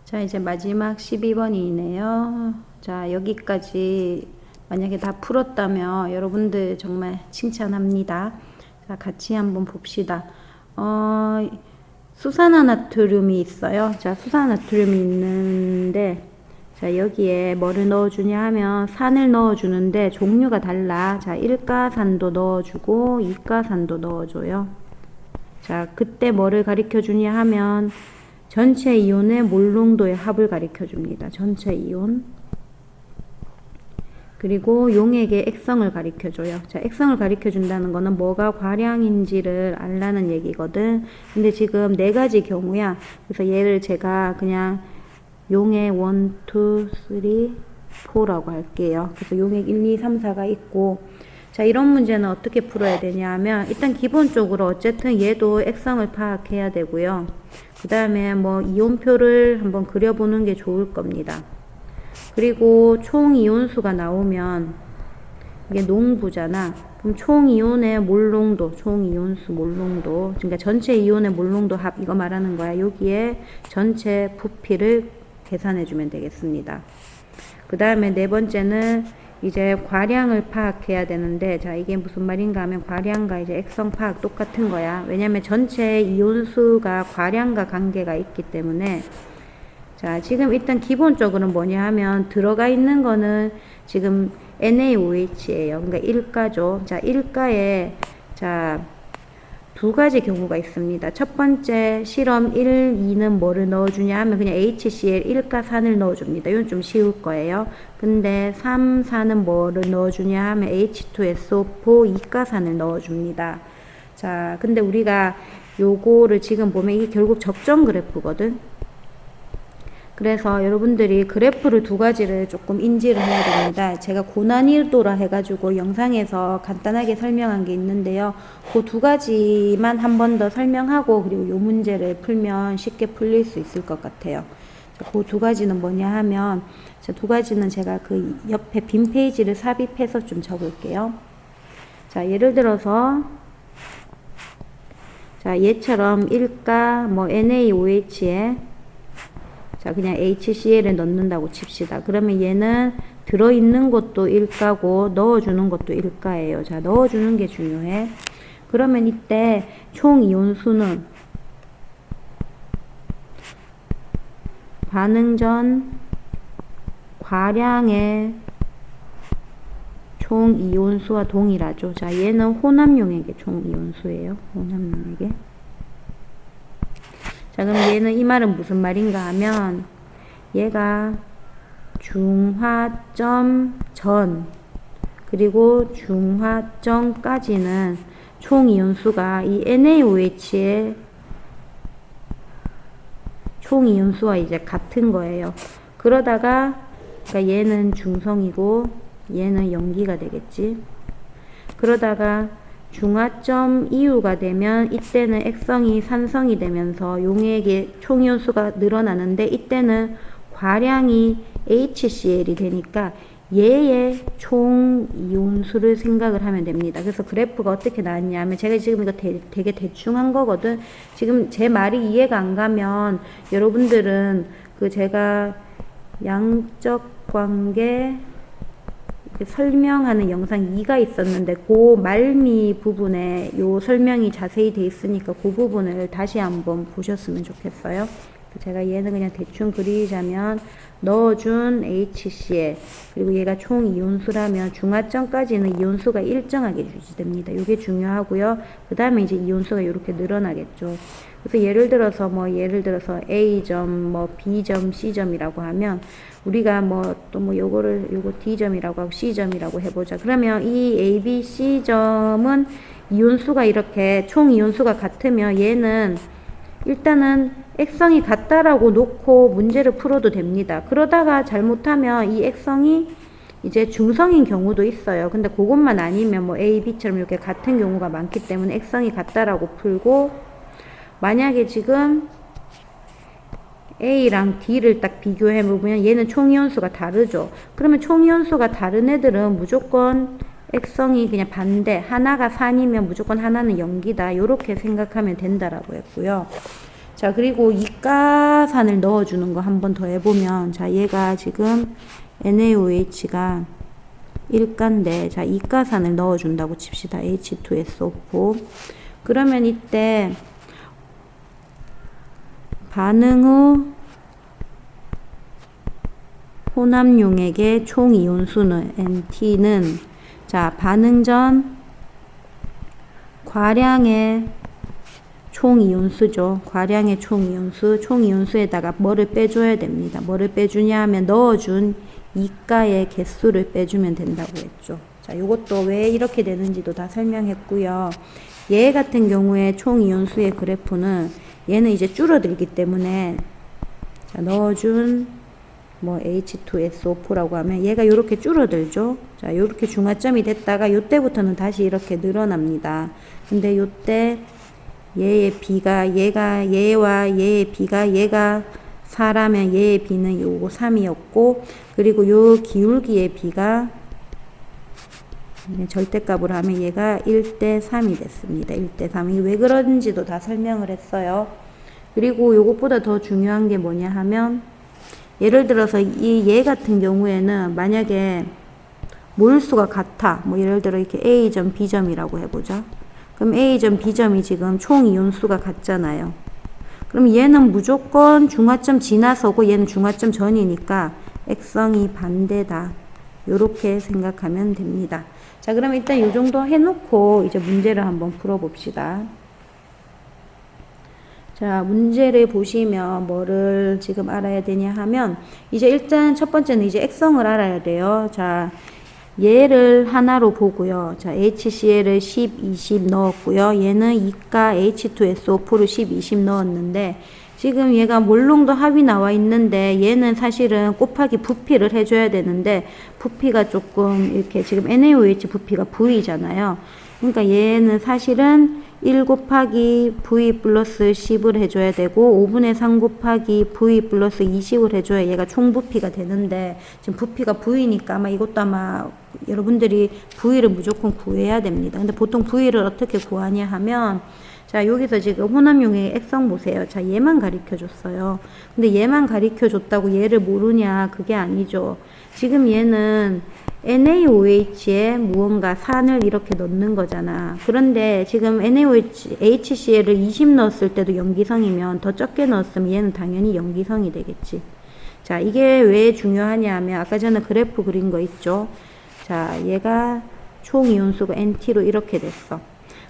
자, 이제 마지막 12번이네요. 자, 여기까지 만약에 다 풀었다면 여러분들 정말 칭찬합니다. 자, 같이 한번 봅시다. 수산화나트륨이 있어요. 자, 수산화나트륨이 있는데, 자, 여기에 뭐를 넣어주냐 하면 산을 넣어주는데 종류가 달라. 자, 1가산도 넣어주고 2가산도 넣어줘요. 자, 그때 뭐를 가리켜 주냐 하면 전체 이온의 몰농도의 합을 가리켜 줍니다. 전체 이온. 그리고 용액의 액성을 가리켜 줘요. 자, 액성을 가리켜 준다는 거는 뭐가 과량인지를 알라는 얘기거든. 근데 지금 네 가지 경우야. 그래서 얘를 제가 그냥 용액 1, 2, 3, 4라고 할게요. 그래서 용액 1, 2, 3, 4가 있고, 자, 이런 문제는 어떻게 풀어야 되냐 하면 일단 기본적으로 어쨌든 얘도 액성을 파악해야 되고요. 그 다음에 뭐 이온표를 한번 그려보는 게 좋을 겁니다. 그리고 총 이온수가 나오면 이게 농부잖아. 그럼 총 이온의 몰농도, 총 이온수 몰농도, 그러니까 전체 이온의 몰농도 합 이거 말하는 거야. 여기에 전체 부피를 계산해 주면 되겠습니다. 그 다음에 네 번째는 이제 과량을 파악해야 되는데, 자, 이게 무슨 말인가 하면 과량과 이제 액성 파악 똑같은 거야. 왜냐면 전체 이온수가 과량과 관계가 있기 때문에. 자, 지금 일단 기본적으로 뭐냐 하면 들어가 있는 거는 지금 NaOH예요. 그러니까 1가죠. 자, 1가에 자, 두 가지 경우가 있습니다. 첫 번째 실험 1, 2는 뭐를 넣어주냐 하면 그냥 HCl 1가산을 넣어줍니다. 이건 좀 쉬울 거예요. 근데 3, 4는 뭐를 넣어주냐 하면 H2SO4 2가산을 넣어줍니다. 자, 근데 우리가 요거를 지금 보면 이게 결국 적정 그래프거든. 그래서 여러분들이 그래프를 두 가지를 조금 인지를 해야 됩니다. 제가 고난이도라 해가지고 영상에서 간단하게 설명한 게 있는데요. 그 두 가지만 한 번 더 설명하고 그리고 요 문제를 풀면 쉽게 풀릴 수 있을 것 같아요. 그 두 가지는 뭐냐 하면, 두 가지는 제가 그 옆에 빈 페이지를 삽입해서 좀 적을게요. 자, 예를 들어서 자, 얘처럼 1가 뭐 NaOH에 자, 그냥 HCl을 넣는다고 칩시다. 그러면 얘는 들어있는 것도 1가고 넣어주는 것도 1가예요. 자, 넣어주는 게 중요해. 그러면 이때 총 이온수는 반응 전 과량의 총 이온수와 동일하죠. 자, 얘는 혼합용액의 총 이온수예요. 혼합용액의. 자, 그럼 얘는 이 말은 무슨 말인가 하면 얘가 중화점 전 그리고 중화점까지는 총 이온수가 이 NaOH의 총 이온수와 이제 같은 거예요. 그러다가 그러니까 얘는 중성이고 얘는 염기가 되겠지. 그러다가 중화점 이후가 되면 이때는 액성이 산성이 되면서 용액의 총이온수가 늘어나는데 이때는 과량이 HCl이 되니까 얘의 총 이온수를 생각을 하면 됩니다. 그래서 그래프가 어떻게 나왔냐면 제가 지금 이거 되게 대충 한 거거든. 지금 제 말이 이해가 안 가면 여러분들은 그 제가 양적 관계 설명하는 영상 2가 있었는데 그 말미 부분에 요 설명이 자세히 돼 있으니까 그 부분을 다시 한번 보셨으면 좋겠어요. 제가 얘는 그냥 대충 그리자면 넣어준 HCl 그리고 얘가 총 이온수라면 중화점까지는 이온수가 일정하게 유지됩니다. 이게 중요하고요. 그 다음에 이제 이온수가 이렇게 늘어나겠죠. 그래서 예를 들어서 A점, 뭐 B점, C점이라고 하면 우리가 요거 D점이라고 하고 C점이라고 해보자. 그러면 이 A, B, C점은 이온수가 이렇게 총 이온수가 같으면 얘는 일단은 액성이 같다라고 놓고 문제를 풀어도 됩니다. 그러다가 잘못하면 이 액성이 이제 중성인 경우도 있어요. 근데 그것만 아니면 뭐 A, B처럼 이렇게 같은 경우가 많기 때문에 액성이 같다라고 풀고, 만약에 지금 A랑 D를 딱 비교해 보면 얘는 총이온수가 다르죠. 그러면 총이온수가 다른 애들은 무조건 액성이 그냥 반대, 하나가 산이면 무조건 하나는 염기다, 요렇게 생각하면 된다라고 했고요. 자, 자, 그리고 이가산을 넣어주는 거 한 번 더 해보면, 자, 얘가 지금 NaOH가 1가인데, 자, 이가산을 넣어준다고 칩시다. H2SO4. 그러면 이때 반응 후 혼합용액의 총 이온수는 NT는, 자, 반응 전 과량의 총 이온수죠. 과량의 총 이온수, 총 이온수에다가 뭐를 빼줘야 됩니다. 뭐를 빼주냐 하면 넣어준 이가의 개수를 빼주면 된다고 했죠. 자, 요것도 왜 이렇게 되는지도 다 설명했고요. 얘 같은 경우에 총 이온수의 그래프는 얘는 이제 줄어들기 때문에, 자, 넣어준 뭐 H2SO4라고 하면 얘가 이렇게 줄어들죠. 자, 요렇게 중화점이 됐다가 요때부터는 다시 이렇게 늘어납니다. 근데 요때 얘의 B가, 얘와 얘의 B가, 얘가 4라면 얘의 B는 요거 3이었고, 그리고 요 기울기의 B가 절대값으로 하면 얘가 1대 3이 됐습니다. 1대 3이 왜 그런지도 다 설명을 했어요. 그리고 요것보다 더 중요한 게 뭐냐 하면, 예를 들어서 얘 같은 경우에는 만약에 몰수가 같아. 뭐 예를 들어 이렇게 A점, B점이라고 해보자. 그럼 A점, B점이 지금 총 이온수가 같잖아요. 그럼 얘는 무조건 중화점 지나서고 얘는 중화점 전이니까 액성이 반대다. 요렇게 생각하면 됩니다. 자, 그럼 일단 요 정도 해놓고 이제 문제를 한번 풀어봅시다. 자, 문제를 보시면 뭐를 지금 알아야 되냐 하면, 이제 일단 첫 번째는 이제 액성을 알아야 돼요. 자, 얘를 하나로 보고요. 자, HCl을 10, 20 넣었고요. 얘는 이가 H2SO4를 10, 20 넣었는데, 지금 얘가 몰롱도 합이 나와 있는데, 얘는 사실은 곱하기 부피를 해줘야 되는데, 부피가 조금 이렇게 지금 NaOH 부피가 V잖아요. 그러니까 얘는 사실은 1 곱하기 V 플러스 10을 해줘야 되고 5분의 3 곱하기 V 플러스 20을 해줘야 얘가 총 부피가 되는데, 지금 부피가 V니까 아마 이것도 아마 여러분들이 V를 무조건 구해야 됩니다. 근데 보통 V를 어떻게 구하냐 하면, 자, 여기서 지금 혼합용의 액성 보세요. 자, 얘만 가르쳐 줬어요. 근데 얘만 가르쳐 줬다고 얘를 모르냐? 그게 아니죠. 지금 얘는 NaOH에 무언가 산을 이렇게 넣는 거잖아. 그런데 지금 NaOH, HCl을 20 넣었을 때도 염기성이면 더 적게 넣었으면 얘는 당연히 염기성이 되겠지. 자, 이게 왜 중요하냐 하면 아까 전에 그래프 그린 거 있죠. 자, 얘가 총 이온수가 NT로 이렇게 됐어.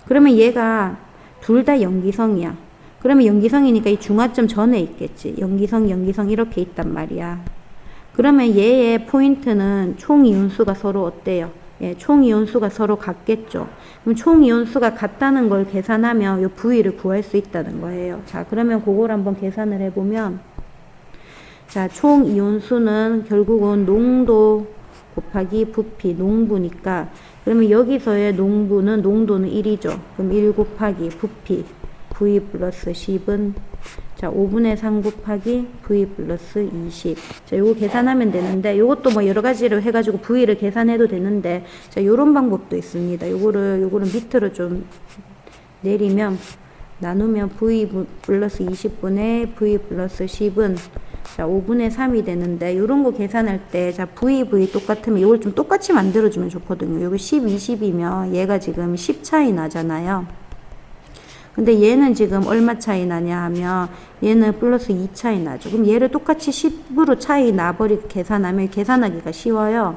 그러면 얘가 둘 다 염기성이야. 그러면 염기성이니까 이 중화점 전에 있겠지. 염기성 이렇게 있단 말이야. 그러면 얘의 포인트는 총 이온수가 서로 어때요? 예, 총 이온수가 서로 같겠죠. 그럼 총 이온수가 같다는 걸 계산하면 이 V를 구할 수 있다는 거예요. 자, 그러면 그걸 한번 계산을 해보면, 자, 총 이온수는 결국은 농도 곱하기 부피, 농부니까, 그러면 여기서의 농도는 1이죠. 그럼 1 곱하기 부피, V 플러스 10은, 자, 5분의 3 곱하기 V 플러스 20. 자, 요거 계산하면 되는데, 요것도 뭐 여러 가지로 해가지고 V를 계산해도 되는데, 자, 요런 방법도 있습니다. 요거를 밑으로 좀 내리면, 나누면 V 플러스 20분의 V 플러스 10은, 자, 5분의 3이 되는데, 요런 거 계산할 때, 자, V 똑같으면 요걸 좀 똑같이 만들어주면 좋거든요. 요거 10, 20이면 얘가 지금 10 차이 나잖아요. 근데 얘는 지금 얼마 차이 나냐 하면 얘는 플러스 2 차이 나죠. 그럼 얘를 똑같이 10으로 차이 나버리고 계산하면 계산하기가 쉬워요.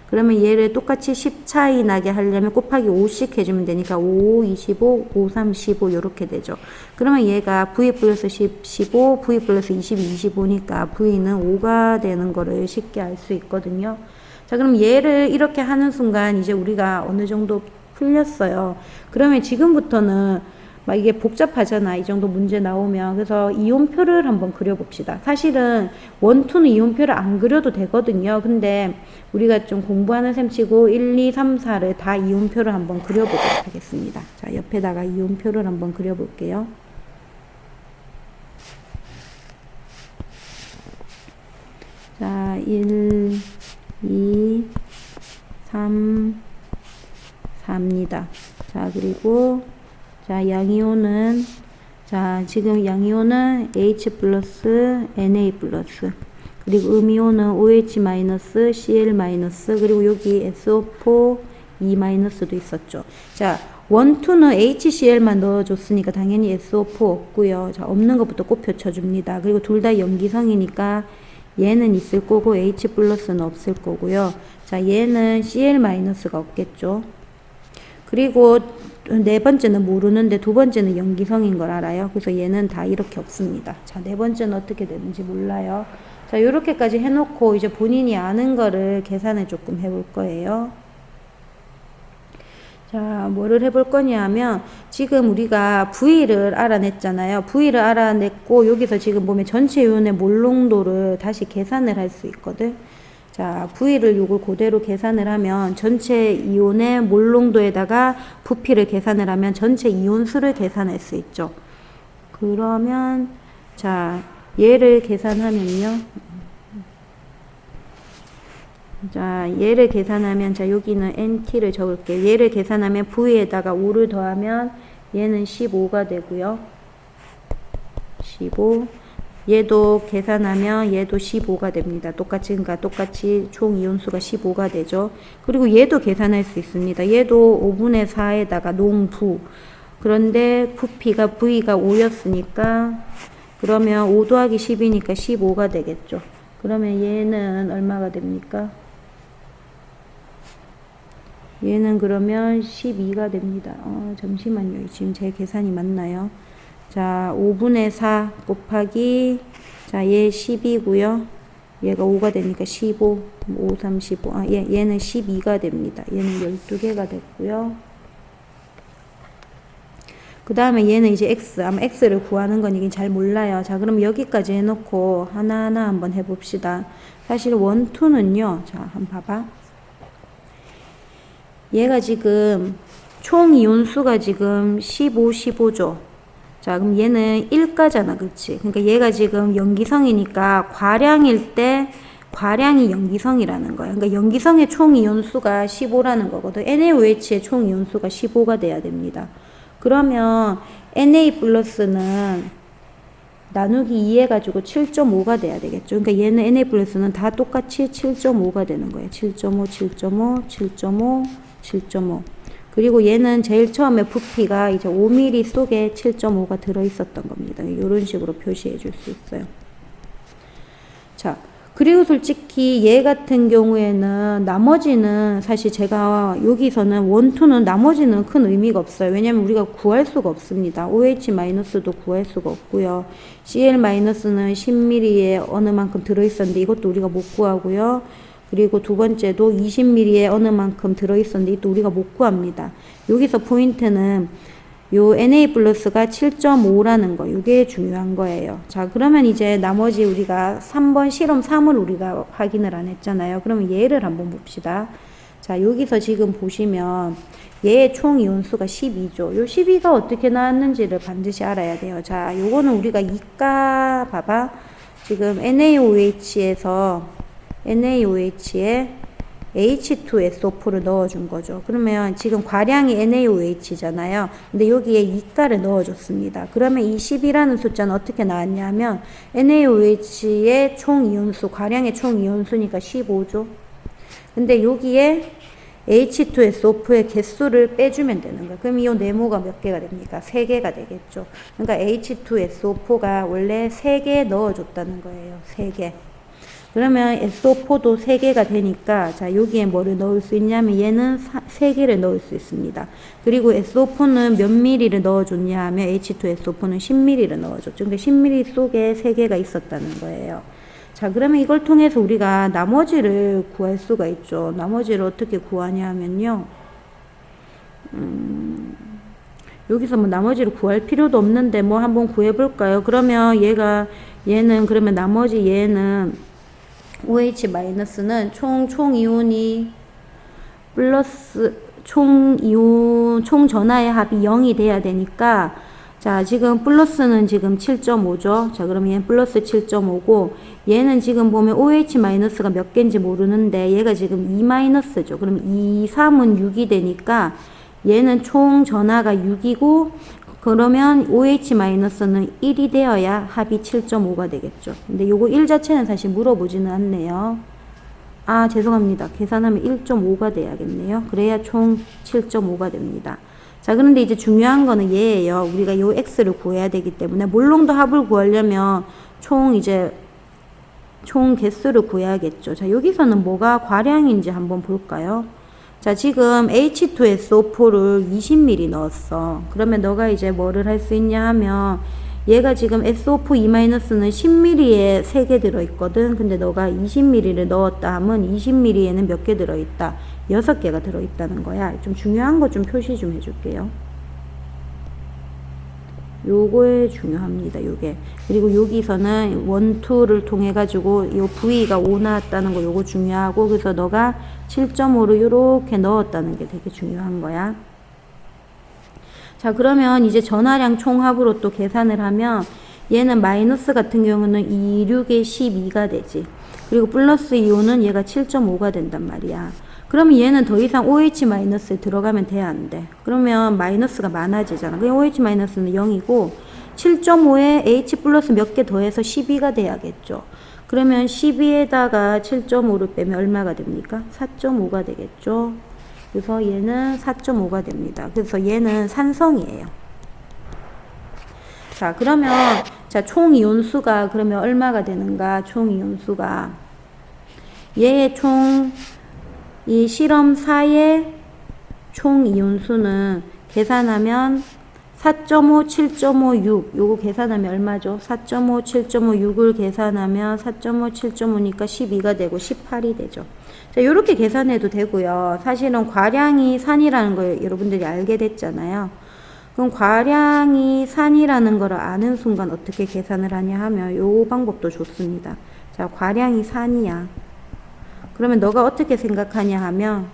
그러면 얘를 똑같이 10 차이 나게 하려면 곱하기 5씩 해주면 되니까 5, 25, 5, 3, 15 이렇게 되죠. 그러면 얘가 V 플러스 10, 15, V 플러스 20, 25니까 V는 5가 되는 거를 쉽게 알 수 있거든요. 자, 그럼 얘를 이렇게 하는 순간 이제 우리가 어느 정도 풀렸어요. 그러면 지금부터는 막 이게 복잡하잖아. 이 정도 문제 나오면. 그래서 이온표를 한번 그려봅시다. 사실은 원투는 이온표를 안 그려도 되거든요. 근데 우리가 좀 공부하는 셈 치고 1, 2, 3, 4를 다 이온표를 한번 그려보도록 하겠습니다. 자, 옆에다가 이온표를 한번 그려볼게요. 자, 1, 2, 3, 4입니다. 자, 그리고 자, 양이온은 자, 지금 양이온은 H 플러스 Na 플러스. 그리고 음이온은 OH 마이너스 Cl 마이너스. 그리고 여기 SO4 E 마이너스도 있었죠. 자, 1, 2는 HCl만 넣어줬으니까 당연히 SO4 없고요. 자, 없는 것부터 꼽혀 쳐줍니다. 그리고 둘 다 염기성이니까 얘는 있을 거고 H 플러스는 없을 거고요. 자, 얘는 Cl 마이너스가 없겠죠. 그리고 네 번째는 모르는데 두 번째는 염기성인 걸 알아요. 그래서 얘는 다 이렇게 없습니다. 자, 네 번째는 어떻게 되는지 몰라요. 자, 요렇게까지 해놓고 이제 본인이 아는 거를 계산을 조금 해볼 거예요. 자, 뭐를 해볼 거냐 하면 지금 우리가 V를 알아냈잖아요. V를 알아냈고 여기서 지금 보면 전체 이온의 몰농도를 다시 계산을 할 수 있거든. 자, V를 요걸 그대로 계산을 하면 전체 이온의 몰농도에다가 부피를 계산을 하면 전체 이온 수를 계산할 수 있죠. 그러면 자, 얘를 계산하면요. 자, 얘를 계산하면 자, 여기는 NT를 적을게요. 얘를 계산하면 V에다가 5를 더하면 얘는 15가 되고요. 15. 얘도 계산하면 얘도 15가 됩니다. 똑같이, 그러니까 똑같이 총 이온수가 15가 되죠. 그리고 얘도 계산할 수 있습니다. 얘도 5분의 4에다가 농부. 그런데 부피가 V가 5였으니까 그러면 5 더하기 10이니까 15가 되겠죠. 그러면 얘는 얼마가 됩니까? 얘는 그러면 12가 됩니다. 잠시만요. 지금 제 계산이 맞나요? 자, 5분의 4 곱하기, 자, 얘 10이고요. 얘가 5가 되니까 15, 5, 3, 15. 얘는 12가 됩니다. 얘는 12개가 됐고요. 그 다음에 얘는 이제 X, 아마 X를 구하는 건 이게 잘 몰라요. 자, 그럼 여기까지 해놓고 하나하나 한번 해봅시다. 사실 1, 2는요. 자, 한번 봐봐. 얘가 지금 총 이온수가 지금 15, 15죠. 자, 그럼 얘는 1가잖아. 그치? 그러니까 얘가 지금 염기성이니까 과량일 때 과량이 염기성이라는 거야. 그러니까 염기성의 총 이온수가 15라는 거거든. NaOH의 총 이온수가 15가 돼야 됩니다. 그러면 Na 플러스는 나누기 2 해가지고 7.5가 돼야 되겠죠. 그러니까 얘는 Na 플러스는 다 똑같이 7.5가 되는 거예요. 7.5, 7.5, 7.5, 7.5. 그리고 얘는 제일 처음에 부피가 이제 5mm 속에 7.5가 들어있었던 겁니다. 이런 식으로 표시해 줄 수 있어요. 자, 그리고 솔직히 얘 같은 경우에는 나머지는 사실 제가 여기서는 1, 2는 나머지는 큰 의미가 없어요. 왜냐면 우리가 구할 수가 없습니다. OH-도 구할 수가 없고요. Cl-는 10mm에 어느 만큼 들어있었는데 이것도 우리가 못 구하고요. 그리고 두 번째도 20mm에 어느 만큼 들어있었는데 이것도 우리가 못 구합니다. 여기서 포인트는 요 Na 플러스가 7.5라는 거, 이게 중요한 거예요. 자, 그러면 이제 나머지 우리가 3번 실험 3을 우리가 확인을 안 했잖아요. 그러면 얘를 한번 봅시다. 자, 여기서 지금 보시면 얘의 총 이온수가 12죠. 요 12가 어떻게 나왔는지를 반드시 알아야 돼요. 자, 요거는 우리가 이가 봐봐. 지금 NaOH에 H2SO4를 넣어준 거죠. 그러면 지금 과량이 NaOH잖아요. 근데 여기에 2가를 넣어줬습니다. 그러면 이 10이라는 숫자는 어떻게 나왔냐면 NaOH의 총 이온수, 과량의 총 이온수니까 15죠. 근데 여기에 H2SO4의 개수를 빼주면 되는 거예요. 그럼 이 네모가 몇 개가 됩니까? 3개가 되겠죠. 그러니까 H2SO4가 원래 3개 넣어줬다는 거예요. 3개. 그러면 SO4도 3개가 되니까 자, 여기에 뭐를 넣을 수 있냐면 얘는 3개를 넣을 수 있습니다. 그리고 SO4는 몇 mm를 넣어줬냐 하면 H2SO4는 10mm를 넣어줬죠. 그러니까 10mm 속에 3개가 있었다는 거예요. 자, 그러면 이걸 통해서 우리가 나머지를 구할 수가 있죠. 나머지를 어떻게 구하냐 하면요. 여기서 뭐 나머지를 구할 필요도 없는데 뭐 한번 구해볼까요? 그러면 얘는 그러면 나머지 얘는 OH-는 총 이온이 플러스 총 전하의 합이 0이 돼야 되니까 자, 지금 플러스는 지금 7.5죠. 자, 그러면 얘는 플러스 7.5고 얘는 지금 보면 OH-가 몇 개인지 모르는데 얘가 지금 2-죠. 그럼 2, 3은 6이 되니까 얘는 총 전하가 6이고 그러면 OH-는 1이 되어야 합이 7.5가 되겠죠. 근데 요거 1 자체는 사실 물어보지는 않네요. 아, 죄송합니다. 계산하면 1.5가 돼야겠네요. 그래야 총 7.5가 됩니다. 자, 그런데 이제 중요한 거는 얘예요. 우리가 요 x를 구해야 되기 때문에 몰롱도 합을 구하려면 총 개수를 구해야겠죠. 자, 여기서는 뭐가 과량인지 한번 볼까요? 자, 지금 H2SO4를 20ml 넣었어. 그러면 너가 이제 뭐를 할 수 있냐 하면 얘가 지금 SO4-는 10ml에 3개 들어있거든. 근데 너가 20ml를 넣었다 하면 20ml에는 몇 개 들어있다? 6개가 들어있다는 거야. 좀 중요한 거 좀 표시 좀 해줄게요. 요거에 중요합니다. 요게. 그리고 여기서는 1, 2를 통해 가지고 요 V가 5 나왔다는 거 요거 중요하고, 그래서 너가 7.5를 요렇게 넣었다는 게 되게 중요한 거야. 자, 그러면 이제 전하량 총합으로 또 계산을 하면 얘는 마이너스 같은 경우는 2, 6에 12가 되지. 그리고 플러스 이온은 얘가 7.5가 된단 말이야. 그러면 얘는 더 이상 OH-에 들어가면 돼, 안 돼? 그러면 마이너스가 많아지잖아. 그냥 OH-는 0이고 7.5에 H 플러스 몇 개 더해서 12가 돼야겠죠. 그러면 12에다가 7.5를 빼면 얼마가 됩니까? 4.5가 되겠죠. 그래서 얘는 4.5가 됩니다. 그래서 얘는 산성이에요. 자, 그러면 자, 총 이온수가 그러면 얼마가 되는가? 총 이온수가 얘의 총 이 실험 4의 총 이온수는 계산하면 4.5, 7.5, 6 요거 계산하면 얼마죠? 4.5, 7.5, 6을 계산하면 4.5, 7.5니까 12가 되고 18이 되죠. 자, 요렇게 계산해도 되고요. 사실은 과량이 산이라는 걸 여러분들이 알게 됐잖아요. 그럼 과량이 산이라는 걸 아는 순간 어떻게 계산을 하냐 하면 요 방법도 좋습니다. 자, 과량이 산이야. 그러면 너가 어떻게 생각하냐 하면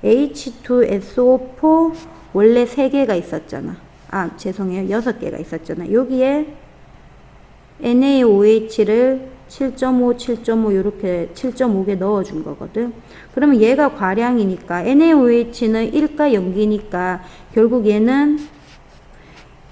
H2SO4 원래 3개가 있었잖아. 아, 죄송해요. 6개가 있었잖아. 여기에 NaOH를 7.5, 7.5 요렇게 7.5개 넣어준 거거든. 그러면 얘가 과량이니까 NaOH는 1가 0기니까 결국 얘는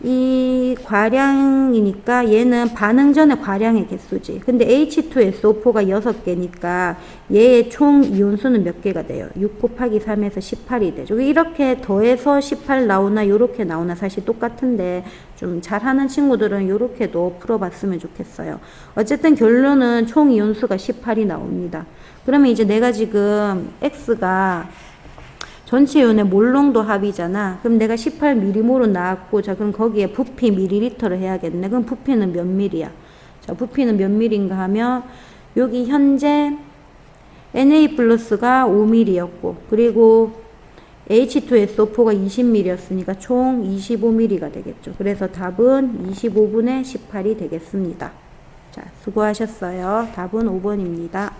이 과량이니까 얘는 반응 전의 과량의 개수지. 근데 H2SO4가 6개니까 얘의 총 이온수는 몇 개가 돼요? 6 곱하기 3에서 18이 되죠. 이렇게 더해서 18 나오나 요렇게 나오나 사실 똑같은데 좀 잘하는 친구들은 요렇게도 풀어봤으면 좋겠어요. 어쨌든 결론은 총 이온수가 18이 나옵니다. 그러면 이제 내가 지금 X가 전체 이온의 몰롱도 합이잖아. 그럼 내가 18mm몰로 나왔고, 자, 그럼 거기에 부피 밀리리터를 해야겠네. 그럼 부피는 몇 밀이야? 자, 부피는 몇 밀인가 하면, 여기 현재 Na 플러스가 5mm였고, 그리고 H2SO4가 20mm였으니까 총 25mm가 되겠죠. 그래서 답은 25분의 18이 되겠습니다. 자, 수고하셨어요. 답은 5번입니다.